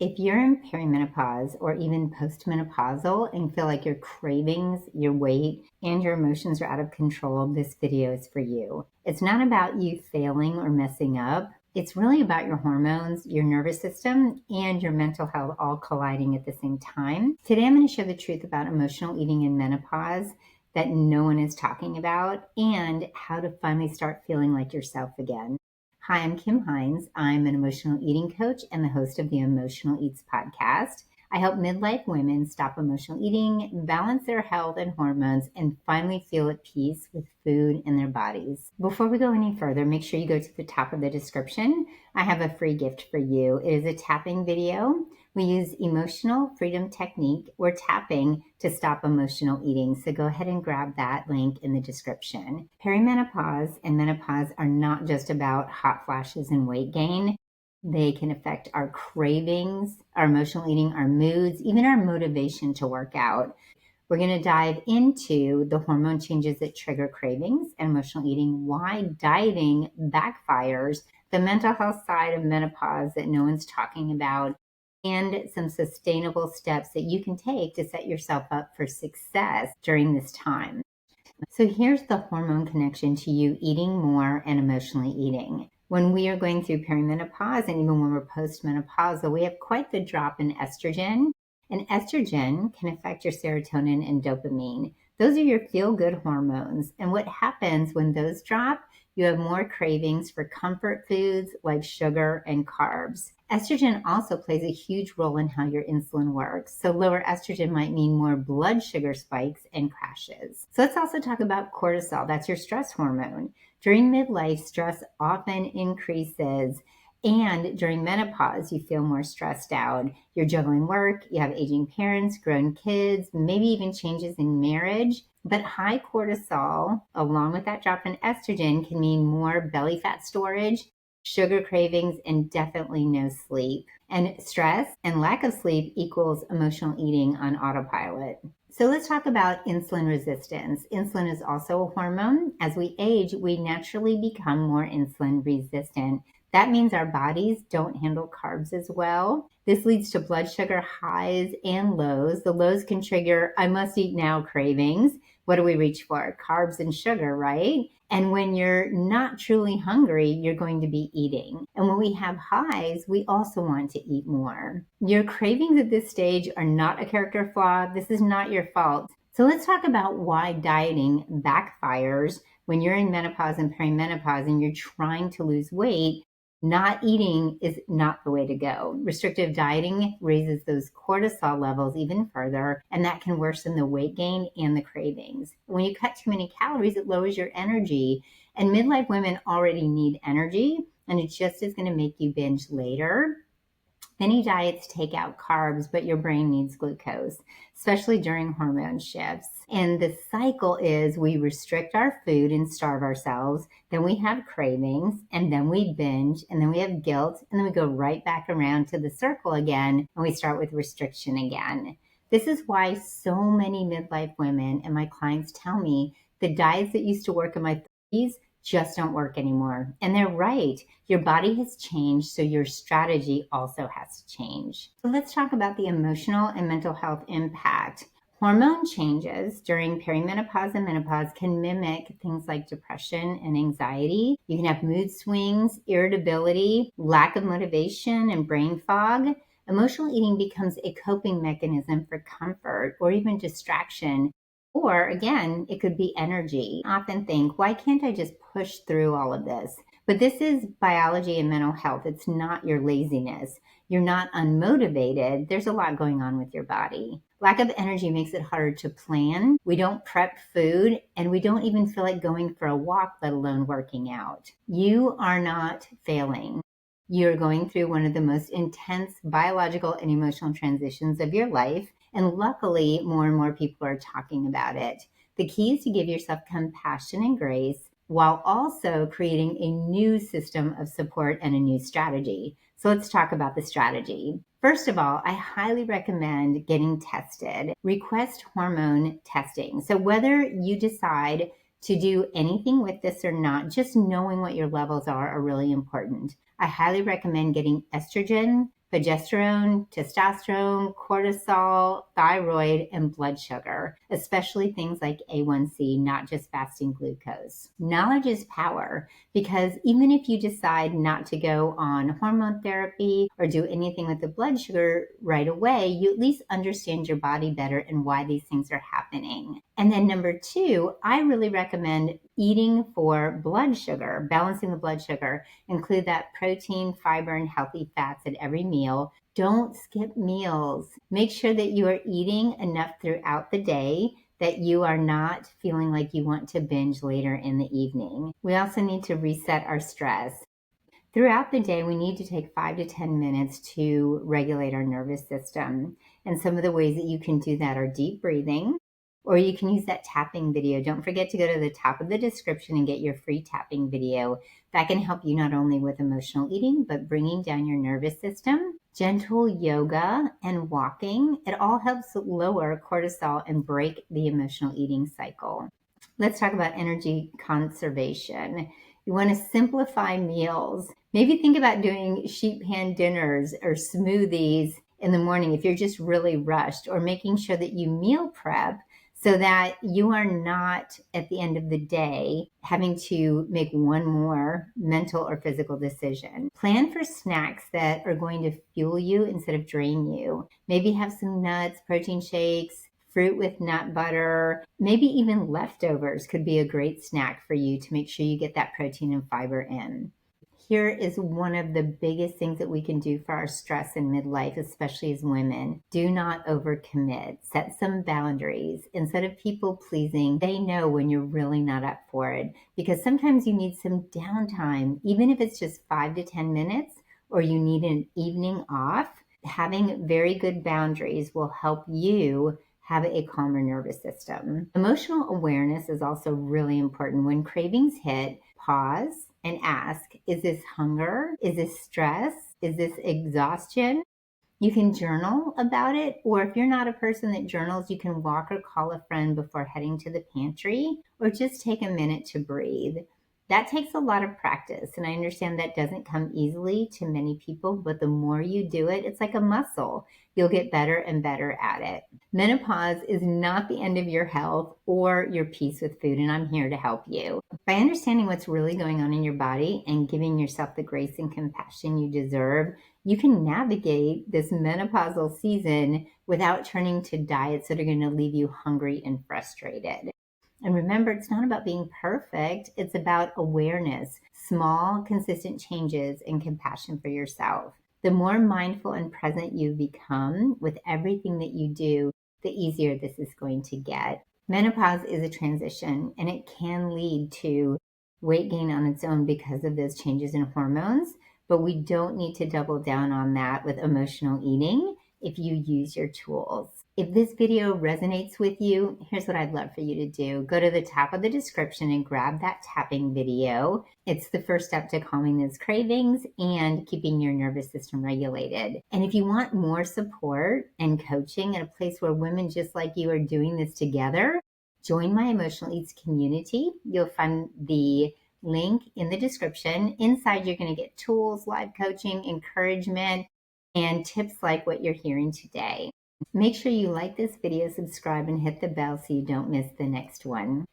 If you're in perimenopause or even postmenopausal and feel like your cravings, your weight, and your emotions are out of control, this video is for you. It's not about you failing or messing up. It's really about your hormones, your nervous system, and your mental health all colliding at the same time. Today, I'm going to share the truth about emotional eating in menopause that no one is talking about and how to finally start feeling like yourself again. Hi, I'm Kim Hines. I'm an emotional eating coach and the host of the Emotional Eats podcast. I help midlife women stop emotional eating, balance their health and hormones, and finally feel at peace with food and their bodies. Before we go any further, make sure you go to the top of the description. I have a free gift for you. It is a tapping video. We use emotional freedom technique or tapping to stop emotional eating. So go ahead and grab that link in the description. Perimenopause and menopause are not just about hot flashes and weight gain. They can affect our cravings, our emotional eating, our moods, even our motivation to work out. We're going to dive into the hormone changes that trigger cravings and emotional eating, why dieting backfires, the mental health side of menopause that no one's talking about, and some sustainable steps that you can take to set yourself up for success during this time. So here's the hormone connection to you eating more and emotionally eating. When we are going through perimenopause and even when we're postmenopausal, we have quite the drop in estrogen. And estrogen can affect your serotonin and dopamine. Those are your feel-good hormones. And what happens when those drop, you have more cravings for comfort foods like sugar and carbs. Estrogen also plays a huge role in how your insulin works. So lower estrogen might mean more blood sugar spikes and crashes. So let's also talk about cortisol. That's your stress hormone. During midlife, stress often increases. And during menopause, you feel more stressed out. You're juggling work, you have aging parents, grown kids, maybe even changes in marriage. But high cortisol, along with that drop in estrogen, can mean more belly fat storage, sugar cravings, and definitely no sleep. And stress and lack of sleep equals emotional eating on autopilot. So let's talk about insulin resistance. Insulin is also a hormone. As we age, we naturally become more insulin resistant. That means our bodies don't handle carbs as well. This leads to blood sugar highs and lows. The lows can trigger, I must eat now cravings. What do we reach for? Carbs and sugar, right? And when you're not truly hungry, you're going to be eating. And when we have highs, we also want to eat more. Your cravings at this stage are not a character flaw. This is not your fault. So let's talk about why dieting backfires when you're in menopause and perimenopause and you're trying to lose weight. Not eating is not the way to go. Restrictive dieting raises those cortisol levels even further, and that can worsen the weight gain and the cravings. When you cut too many calories, it lowers your energy, and midlife women already need energy, and it just is going to make you binge later. Many diets take out carbs, but your brain needs glucose, especially during hormone shifts. And the cycle is we restrict our food and starve ourselves, then we have cravings, and then we binge, and then we have guilt, and then we go right back around to the circle again, and we start with restriction again. This is why so many midlife women and my clients tell me the diets that used to work in my 30s just don't work anymore. And they're right. Your body has changed, so your strategy also has to change. So let's talk about the emotional and mental health impact. Hormone changes during perimenopause and menopause can mimic things like depression and anxiety. You can have mood swings, irritability, lack of motivation, and brain fog. Emotional eating becomes a coping mechanism for comfort or even distraction. Or again, it could be energy. I often think, why can't I just push through all of this? But this is biology and mental health. It's not your laziness. You're not unmotivated. There's a lot going on with your body. Lack of energy makes it harder to plan. We don't prep food, and we don't even feel like going for a walk, let alone working out. You are not failing. You're going through one of the most intense biological and emotional transitions of your life. And luckily, more and more people are talking about it. The key is to give yourself compassion and grace while also creating a new system of support and a new strategy. So let's talk about the strategy. First of all, I highly recommend getting tested. Request hormone testing. So whether you decide to do anything with this or not, just knowing what your levels are really important. I highly recommend getting estrogen, progesterone, testosterone, cortisol, thyroid, and blood sugar, especially things like A1C, not just fasting glucose. Knowledge is power, because even if you decide not to go on hormone therapy or do anything with the blood sugar right away, you at least understand your body better and why these things are happening. And then number two, I really recommend eating for blood sugar, balancing the blood sugar. Include that protein, fiber, and healthy fats at every meal. Don't skip meals. Make sure that you are eating enough throughout the day that you are not feeling like you want to binge later in the evening. We also need to reset our stress. Throughout the day, we need to take 5 to 10 minutes to regulate our nervous system. And some of the ways that you can do that are deep breathing, or you can use that tapping video. Don't forget to go to the top of the description and get your free tapping video. That can help you not only with emotional eating, but bringing down your nervous system. Gentle yoga and walking, it all helps lower cortisol and break the emotional eating cycle. Let's talk about energy conservation. You want to simplify meals. Maybe think about doing sheet pan dinners or smoothies in the morning if you're just really rushed, or making sure that you meal prep so that you are not at the end of the day having to make one more mental or physical decision. Plan for snacks that are going to fuel you instead of drain you. Maybe have some nuts, protein shakes, fruit with nut butter, maybe even leftovers could be a great snack for you to make sure you get that protein and fiber in. Here is one of the biggest things that we can do for our stress in midlife, especially as women. Do not overcommit. Set some boundaries. Instead of people pleasing, they know when you're really not up for it, because sometimes you need some downtime, even if it's just 5 to 10 minutes, or you need an evening off. Having very good boundaries will help you have a calmer nervous system. Emotional awareness is also really important. When cravings hit, pause and ask, is this hunger? Is this stress? Is this exhaustion? You can journal about it, or if you're not a person that journals, you can walk or call a friend before heading to the pantry, or just take a minute to breathe. That takes a lot of practice, and I understand that doesn't come easily to many people, but the more you do it, it's like a muscle. You'll get better and better at it. Menopause is not the end of your health or your peace with food, and I'm here to help you. By understanding what's really going on in your body and giving yourself the grace and compassion you deserve, you can navigate this menopausal season without turning to diets that are going to leave you hungry and frustrated. And remember, it's not about being perfect. It's about awareness, small, consistent changes, and compassion for yourself. The more mindful and present you become with everything that you do, the easier this is going to get. Menopause is a transition, and it can lead to weight gain on its own because of those changes in hormones, but we don't need to double down on that with emotional eating if you use your tools. If this video resonates with you, here's what I'd love for you to do. Go to the top of the description and grab that tapping video. It's the first step to calming those cravings and keeping your nervous system regulated. And if you want more support and coaching at a place where women just like you are doing this together, join my Emotional Eats community. You'll find the link in the description. Inside, you're going to get tools, live coaching, encouragement, and tips like what you're hearing today. Make sure you like this video, subscribe, and hit the bell so you don't miss the next one.